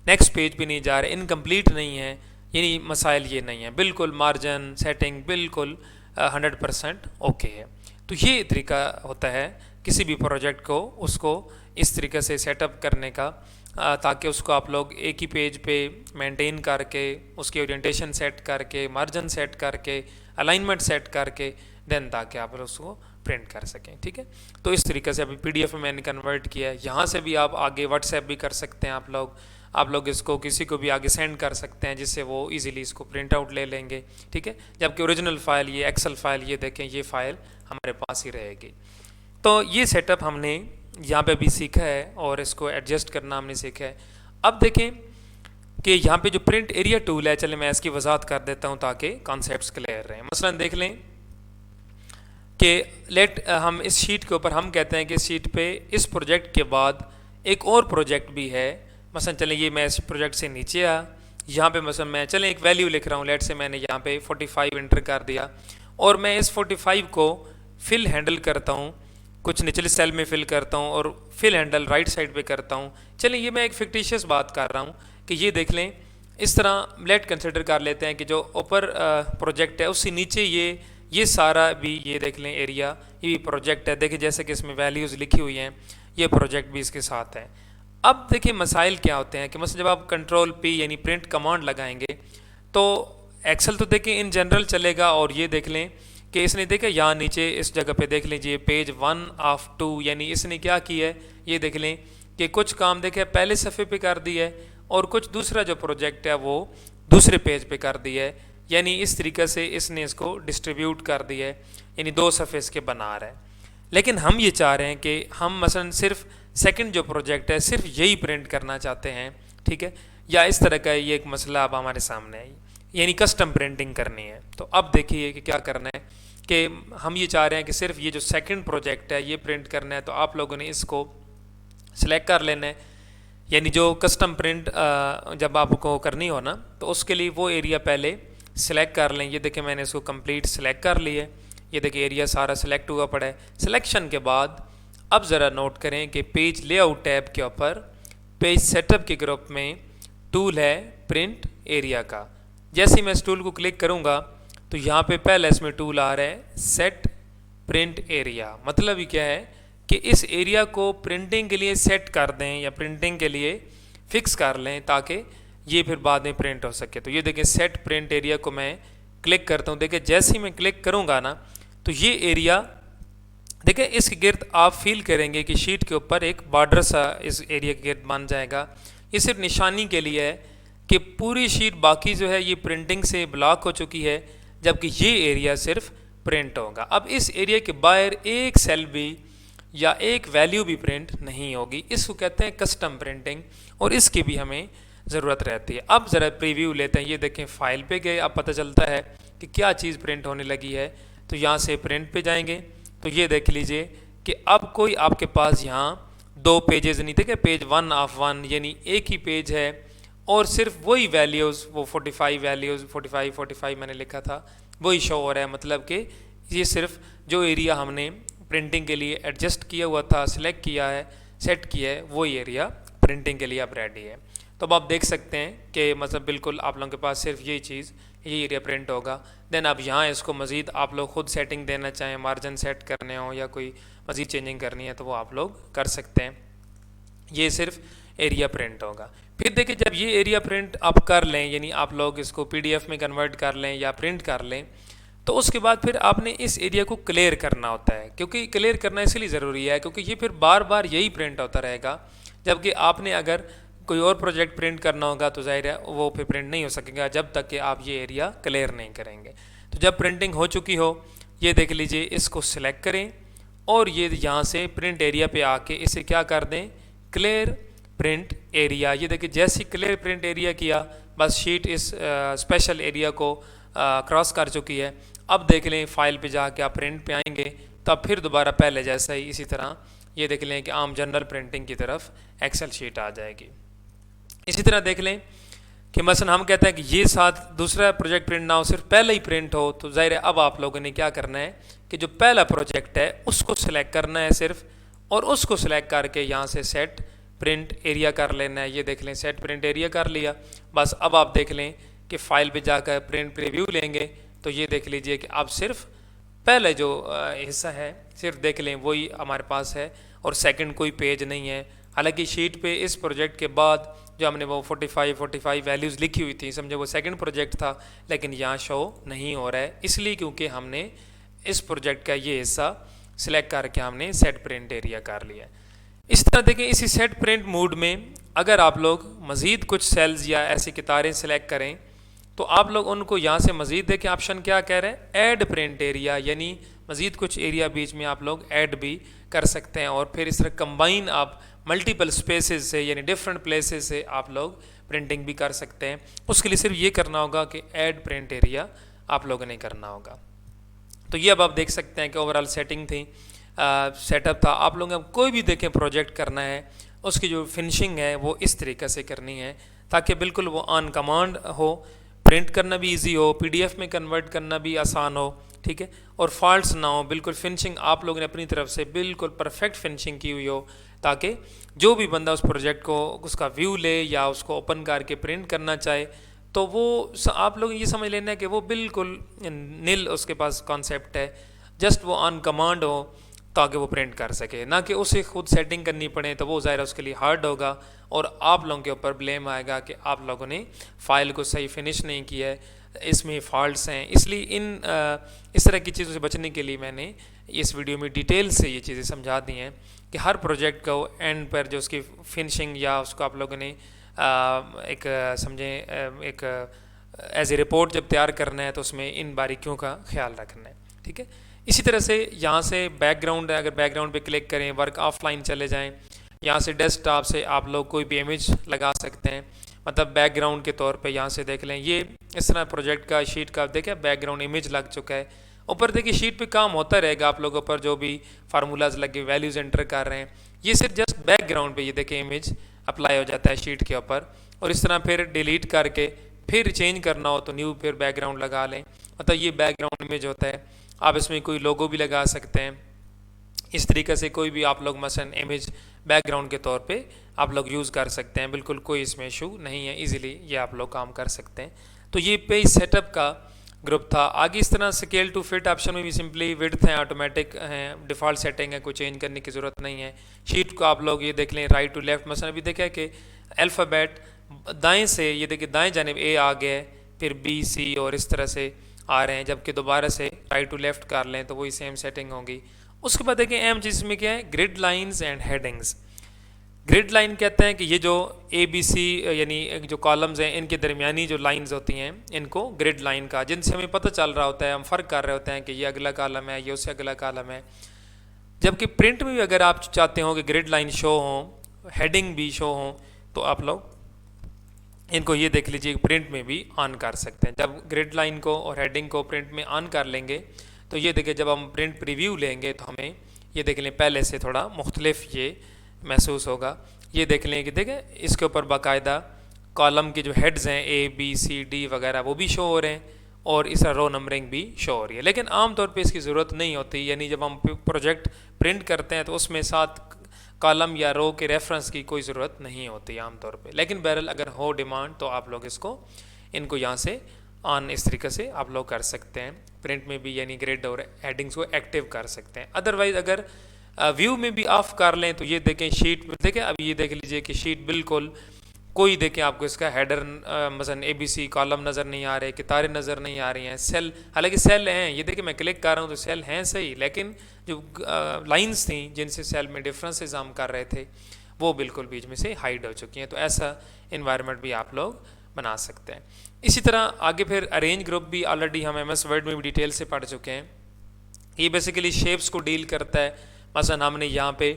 नेक्स्ट पेज पे नहीं जा रहा है, इनकम्प्लीट नहीं है, यानी मसाइल ये नहीं है, बिल्कुल मार्जिन सेटिंग बिल्कुल 100% ओके है। तो ये तरीका होता है किसी भी प्रोजेक्ट को उसको इस तरीके से सेटअप करने का, ताकि उसको आप लोग एक ही पेज पे मेंटेन करके, उसकी ओरिएंटेशन सेट करके, मार्जिन सेट करके, अलाइनमेंट सेट करके, देन ताकि आप उसको प्रिंट कर सकें, ठीक है। तो इस तरीके से अभी पीडीएफ में मैंने कन्वर्ट किया है। यहाँ से भी आप आगे व्हाट्सएप भी कर सकते हैं, आप लोग इसको किसी को भी आगे सेंड कर सकते हैं जिससे वो इजीली इसको प्रिंट आउट ले लेंगे, ठीक है। जबकि ओरिजिनल फाइल ये एक्सेल फाइल, ये देखें ये फाइल हमारे पास ही रहेगी। तो ये सेटअप हमने यहाँ पे भी सीखा है और इसको एडजस्ट करना हमने सीखा है। अब देखें कि यहाँ पे जो प्रिंट एरिया टूल है, चले मैं इसकी वजाहत कर देता हूँ ताकि कॉन्सेप्ट्स क्लियर रहें। मसलन देख लें कि हम इस शीट के ऊपर हम कहते हैं कि इस शीट पे इस प्रोजेक्ट के बाद एक और प्रोजेक्ट भी है। मसलन चलें ये मैं इस प्रोजेक्ट से नीचे आ, यहाँ पे मसलन मैं चलें एक वैल्यू लिख रहा हूँ, लेट से मैंने यहाँ पे 45 इंटर कर दिया और मैं इस 45 को फिल हैंडल करता हूँ, कुछ निचले सेल में फिल करता हूँ और फिल हैंडल राइट साइड पे करता हूँ। चलें ये मैं एक फिक्टिशियस बात कर रहा हूँ कि ये देख लें, इस तरह लेट कंसिडर कर लेते हैं कि जो ऊपर प्रोजेक्ट है उससे नीचे ये सारा भी ये देख लें एरिया, ये भी प्रोजेक्ट है। देखिए जैसे कि इसमें वैल्यूज़ लिखी हुई हैं, ये प्रोजेक्ट भी इसके साथ है। अब देखिए मसाइल क्या होते हैं कि मतलब जब आप कंट्रोल पी यानी प्रिंट कमांड लगाएंगे तो एक्सेल तो देखिए इन जनरल चलेगा, और ये देख लें कि इसने देखा यहाँ नीचे इस जगह पे देख लीजिए पेज 1 ऑफ 2, यानी इसने क्या किया है ये देख लें कि कुछ काम देखे पहले सफ़े पे कर दिया है और कुछ दूसरा जो प्रोजेक्ट है वो दूसरे पेज पे कर दिया है, यानी इस तरीके से इसने इसको डिस्ट्रीब्यूट कर दिया है, यानी दो सफ़े इसके बना रहा है। लेकिन हम ये चाह रहे हैं कि हम मसलन सिर्फ सेकंड जो प्रोजेक्ट है सिर्फ यही प्रिंट करना चाहते हैं, ठीक है, या इस तरह का ये एक मसला अब हमारे सामने है, यानी कस्टम प्रिंटिंग करनी है। तो अब देखिए कि क्या करना है कि हम ये चाह रहे हैं कि सिर्फ ये जो सेकंड प्रोजेक्ट है ये प्रिंट करना है, तो आप लोगों ने इसको सिलेक्ट कर लेना है, यानी जो कस्टम प्रिंट जब आपको करनी हो ना तो उसके लिए वो एरिया पहले सिलेक्ट कर लें। ये देखिए मैंने इसको कंप्लीट सिलेक्ट कर लिया, ये देखिए एरिया सारा सिलेक्ट हुआ पड़ा है। सिलेक्शन के बाद अब ज़रा नोट करें कि पेज लेआउट टैब के ऊपर पेज सेटअप के ग्रुप में टूल है प्रिंट एरिया का। जैसे ही मैं इस टूल को क्लिक करूँगा तो यहाँ पे पहले इसमें टूल आ रहा है सेट प्रिंट एरिया। मतलब ये क्या है कि इस एरिया को प्रिंटिंग के लिए सेट कर दें या प्रिंटिंग के लिए फिक्स कर लें ताकि ये फिर बाद में प्रिंट हो सके। तो ये देखिए सेट प्रिंट एरिया को मैं क्लिक करता हूँ, देखिए जैसे ही मैं क्लिक करूँगा ना तो ये एरिया देखिए इसके गिर्द आप फील करेंगे कि शीट के ऊपर एक बॉर्डर सा इस एरिया के गिर्द बन जाएगा। ये सिर्फ निशानी के लिए है कि पूरी शीट बाकी जो है ये प्रिंटिंग से ब्लॉक हो चुकी है, जबकि ये एरिया सिर्फ प्रिंट होगा। अब इस एरिया के बाहर एक सेल भी या एक वैल्यू भी प्रिंट नहीं होगी, इसको कहते हैं कस्टम प्रिंटिंग, और इसकी भी हमें ज़रूरत रहती है। अब ज़रा प्रीव्यू लेते हैं, ये देखें फाइल पे गए, अब पता चलता है कि क्या चीज़ प्रिंट होने लगी है। तो यहाँ से प्रिंट पे जाएंगे तो ये देख लीजिए कि अब कोई आपके पास यहाँ दो पेजेस नहीं थे, पेज 1 ऑफ 1 यानी एक ही पेज है और सिर्फ वही वैल्यूज़, वो 45 वैल्यूज़ 45 मैंने लिखा था वही शो हो रहा है। मतलब कि ये सिर्फ जो एरिया हमने प्रिंटिंग के लिए एडजस्ट किया हुआ था, सिलेक्ट किया है, सेट किया है, वही एरिया प्रिंटिंग के लिए अब रेडी है। तो अब आप देख सकते हैं कि मतलब बिल्कुल आप लोगों के पास सिर्फ यही चीज़, यही एरिया प्रिंट होगा। देन अब यहाँ इसको मज़ीद आप लोग खुद सेटिंग देना चाहें, मार्जिन सेट करने हो या कोई मज़ीद चेंजिंग करनी है तो वो आप लोग कर सकते हैं। ये सिर्फ एरिया प्रिंट होगा। फिर देखिए जब ये एरिया प्रिंट आप कर लें, यानी आप लोग इसको PDF में कन्वर्ट कर लें या प्रिंट कर लें, तो उसके बाद फिर आपने इस एरिया को क्लियर करना होता है। क्योंकि क्लियर करना इसलिए ज़रूरी है क्योंकि ये फिर बार बार यही प्रिंट होता रहेगा, जबकि आपने अगर कोई और प्रोजेक्ट प्रिंट करना होगा तो जाहिर है वो फिर प्रिंट नहीं हो सकेगा जब तक कि आप ये एरिया क्लियर नहीं करेंगे। तो जब प्रिंटिंग हो चुकी हो, ये देख लीजिए, इसको सिलेक्ट करें और ये यहाँ से प्रिंट एरिया पे आके इसे क्या कर दें, क्लियर प्रिंट एरिया। ये देखिए जैसे ही क्लियर प्रिंट एरिया किया बस शीट इस स्पेशल एरिया को क्रॉस कर चुकी है। अब देख लें फाइल पे जाके आप प्रिंट पे आएंगे तब फिर दोबारा पहले जैसा ही इसी तरह ये देख लें कि आम जनरल प्रिंटिंग की तरफ एक्सेल शीट आ जाएगी। इसी तरह देख लें कि मसलन हम कहते हैं कि ये साथ दूसरा प्रोजेक्ट प्रिंट ना हो, सिर्फ पहले ही प्रिंट हो, तो ज़ाहिर है अब आप लोगों ने क्या करना है कि जो पहला प्रोजेक्ट है उसको सिलेक्ट करना है सिर्फ, और उसको सिलेक्ट करके यहाँ से सेट प्रिंट एरिया कर लेना है। ये देख लें सेट प्रिंट एरिया कर लिया। बस अब आप देख लें कि फाइल पे जाकर प्रिंट प्रीव्यू लेंगे तो ये देख लीजिए कि अब सिर्फ पहले जो हिस्सा है सिर्फ देख लें वही हमारे पास है और सेकंड कोई पेज नहीं है। हालांकि शीट पे इस प्रोजेक्ट के बाद जो हमने वो 45 वैल्यूज़ लिखी हुई थी, समझे वो सेकंड प्रोजेक्ट था, लेकिन यहाँ शो नहीं हो रहा है इसलिए क्योंकि हमने इस प्रोजेक्ट का ये हिस्सा सिलेक्ट करके हमने सेट प्रिंट एरिया कर लिया। इस तरह देखें इसी सेट प्रिंट मोड में अगर आप लोग मज़ीद कुछ सेल्स या ऐसी कितारें सिलेक्ट करें तो आप लोग उनको यहाँ से मज़ीद देखें ऑप्शन क्या कह रहे हैं, ऐड प्रिंट एरिया, यानी मज़ीद कुछ एरिया बीच में आप लोग ऐड भी कर सकते हैं और फिर इस तरह कंबाइन आप मल्टीपल स्पेसेस से यानी डिफरेंट प्लेसेस से आप लोग प्रिंटिंग भी कर सकते हैं। उसके लिए सिर्फ ये करना होगा कि ऐड प्रिंट एरिया आप लोगों ने करना होगा। तो ये अब आप देख सकते हैं कि ओवरऑल सेटिंग थी, सेटअप था। आप लोगों ने कोई भी देखें प्रोजेक्ट करना है उसकी जो फिनिशिंग है वो इस तरीके से करनी है ताकि बिल्कुल वो ऑन कमांड हो, प्रिंट करना भी इजी हो, PDF में कन्वर्ट करना भी आसान हो, ठीक है, और फॉल्ट्स ना हो। बिल्कुल फिनिशिंग आप लोगों ने अपनी तरफ से बिल्कुल परफेक्ट फिनिशिंग की हुई हो ताकि जो भी बंदा उस प्रोजेक्ट को उसका व्यू ले या उसको ओपन करके प्रिंट करना चाहे तो वो आप लोग ये समझ लेना है कि वो बिल्कुल नील उसके पास कॉन्सेप्ट है, जस्ट वो ऑन कमांड हो ताकि वो प्रिंट कर सके, ना कि उसे खुद सेटिंग करनी पड़े, तो वो ज़ाहिर है उसके लिए हार्ड होगा और आप लोगों के ऊपर ब्लेम आएगा कि आप लोगों ने फ़ाइल को सही फिनिश नहीं किया है, इसमें फ़ॉल्ट्स हैं। इसलिए इस तरह की चीज़ों से बचने के लिए मैंने इस वीडियो में डिटेल से ये चीज़ें समझा दी हैं कि हर प्रोजेक्ट को एंड पर जो उसकी फिनिशिंग या उसको आप लोगों ने एक समझें एक एज ए रिपोर्ट जब तैयार करना है तो उसमें इन बारीकियों का ख्याल रखना है। ठीक है, इसी तरह से यहाँ से बैकग्राउंड है, अगर बैकग्राउंड पे क्लिक करें, वर्क ऑफलाइन चले जाएं, यहाँ से डेस्कटॉप से आप लोग कोई भी इमेज लगा सकते हैं, मतलब बैकग्राउंड के तौर पे यहाँ से देख लें। ये इस तरह प्रोजेक्ट का शीट का देखें बैकग्राउंड इमेज लग चुका है। ऊपर देखिए शीट पे काम होता रहेगा, आप लोगों पर जो भी फार्मूलाज लगे वैल्यूज़ एंटर कर रहे हैं, ये सिर्फ जस्ट बैकग्राउंड पे ये देखें इमेज अप्लाई हो जाता है शीट के ऊपर। और इस तरह फिर डिलीट करके फिर चेंज करना हो तो न्यू फिर बैकग्राउंड लगा लें, मतलब ये बैकग्राउंड इमेज होता है। आप इसमें कोई लोगो भी लगा सकते हैं। इस तरीके से कोई भी आप लोग मसलन इमेज बैकग्राउंड के तौर पे आप लोग यूज़ कर सकते हैं, बिल्कुल कोई इसमें इशू नहीं है, इजीली ये आप लोग काम कर सकते हैं। तो ये पेज सेटअप का ग्रुप था। आगे इस तरह स्केल टू फिट ऑप्शन में भी सिंपली विड्थ है, ऑटोमेटिक है, डिफ़ॉल्ट सेटिंग है, कोई चेंज करने की ज़रूरत नहीं है। शीट को आप लोग ये देख लें राइट टू लेफ्ट, मसलन अभी देखा कि अल्फ़ाबेट दाएँ से ये देखिए दाएँ जानिब ए आ गया है, फिर बी सी और इस तरह से आ रहे हैं, जबकि दोबारा से राइट टू लेफ्ट कर लें तो वही सेम सेटिंग होगी। उसके बाद देखिए अहम चीज़ में क्या है, grid lines and headings. Grid line कहते हैं कि ये जो ए बी सी यानी जो कॉलम्स हैं इनके दरमियानी जो लाइंस होती हैं इनको ग्रिड लाइन का, जिनसे हमें पता चल रहा होता है, हम फ़र्क कर रहे होते हैं कि ये अगला कॉलम है, ये उससे अगला कॉलम है। जबकि प्रिंट में भी अगर आप चाहते हो कि ग्रिड लाइन शो हो, हेडिंग भी शो हो, तो आप लोग इनको ये देख लीजिए प्रिंट में भी ऑन कर सकते हैं। जब ग्रिड लाइन को और हेडिंग को प्रिंट में ऑन कर लेंगे तो ये देखिए जब हम प्रिंट प्रीव्यू लेंगे तो हमें ये देख लें पहले से थोड़ा मुख्तलिफ ये महसूस होगा। ये देख लें कि देखें इसके ऊपर बाकायदा कॉलम के जो हेड्स हैं ए बी सी डी वगैरह वो भी शो हो रहे हैं और इस रो नंबरिंग भी शो हो रही है। लेकिन आमतौर पे इसकी ज़रूरत नहीं होती, यानी जब हम प्रोजेक्ट प्रिंट करते हैं तो उसमें साथ कॉलम या रो के रेफरेंस की कोई ज़रूरत नहीं होती आमतौर पे। लेकिन बहरहाल अगर हो डिमांड तो आप लोग इनको यहाँ से ऑन इस तरीके से आप लोग कर सकते हैं, प्रिंट में भी यानी ग्रिड और हेडिंग्स को एक्टिव कर सकते हैं। अदरवाइज़ अगर व्यू में भी ऑफ कर लें तो ये देखें शीट में देखें, अब ये देख लीजिए कि शीट बिल्कुल कोई देखें आपको इसका हेडर मसलन ए बी सी कॉलम नज़र नहीं आ रहे, कितारें नज़र नहीं आ रही हैं, सेल हालांकि सेल हैं, ये देखिए मैं क्लिक कर रहा हूँ तो सेल हैं सही, लेकिन जो लाइंस थी जिनसे सेल में डिफरेंसेस हम कर रहे थे वो बिल्कुल बीच में से हाइड हो चुकी हैं। तो ऐसा इन्वायरमेंट भी आप लोग बना सकते हैं। इसी तरह आगे फिर अरेंज ग्रुप भी ऑलरेडी हम MS वर्ड में भी डिटेल से पढ़ चुके हैं। ये बेसिकली शेप्स को डील करता है। मसलन हमने यहाँ पे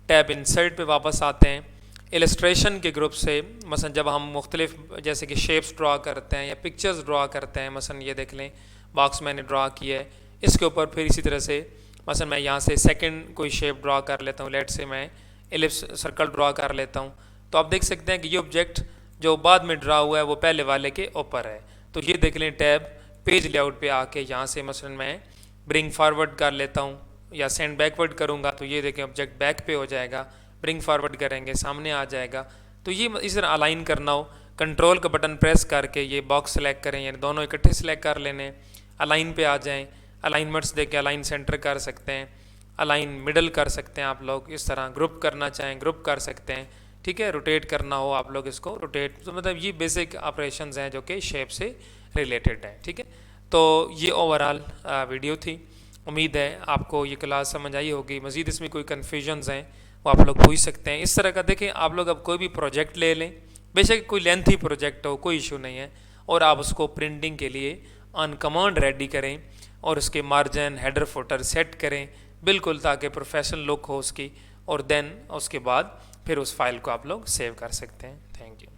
टैब इंसर्ट पे वापस आते हैं, इलस्ट्रेशन के ग्रुप से मसलन जब हम मुख्तलिफ जैसे कि शेप्स ड्रा करते हैं या पिक्चर्स ड्रा करते हैं, मसलन ये देख लें बॉक्स मैंने ड्रा किया है, इसके ऊपर फिर इसी तरह से मसलन मैं यहाँ से सेकंड कोई शेप ड्रा कर लेता हूँ, लेट से मैं एलिप्स सर्कल ड्रा कर लेता हूँ, तो आप देख सकते हैं कि ये ऑब्जेक्ट जो बाद में ड्रा हुआ है वो पहले वाले के ऊपर है। तो ये देख लें टैब पेज लेआउट पे आके यहाँ से मसलन मैं ब्रिंग फॉरवर्ड कर लेता हूँ या सेंड बैकवर्ड करूँगा तो ये देखें ऑब्जेक्ट बैक पे हो जाएगा, ब्रिंग फॉरवर्ड करेंगे सामने आ जाएगा। तो ये इस तरह अलाइन करना हो, कंट्रोल का बटन प्रेस करके ये बॉक्स सेलेक्ट करें, यानी दोनों इकट्ठे सेलेक्ट कर लेने, अलाइन पे आ जाएं, अलाइनमेंट्स देके अलाइन सेंटर कर सकते हैं, अलाइन मिडल कर सकते हैं आप लोग, इस तरह ग्रुप करना चाहें ग्रुप कर सकते हैं। ठीक है, रोटेट करना हो आप लोग इसको रोटेट, तो मतलब ये बेसिक ऑपरेशंस हैं जो कि शेप से रिलेटेड हैं। ठीक है, तो ये ओवरऑल वीडियो थी। उम्मीद है आपको ये क्लास समझ आई होगी। मज़ीद इसमें कोई कन्फ्यूजन्स हैं वो आप लोग पूछ सकते हैं। इस तरह का देखें आप लोग अब कोई भी प्रोजेक्ट ले लें, बेशक कोई लेंथी प्रोजेक्ट हो कोई इशू नहीं है, और आप उसको प्रिंटिंग के लिए ऑन कमांड रेडी करें और उसके मार्जिन हेडर फुटर सेट करें बिल्कुल, ताकि प्रोफेशनल लुक हो उसकी, और देन उसके बाद फिर उस फाइल को आप लोग सेव कर सकते हैं। Thank you.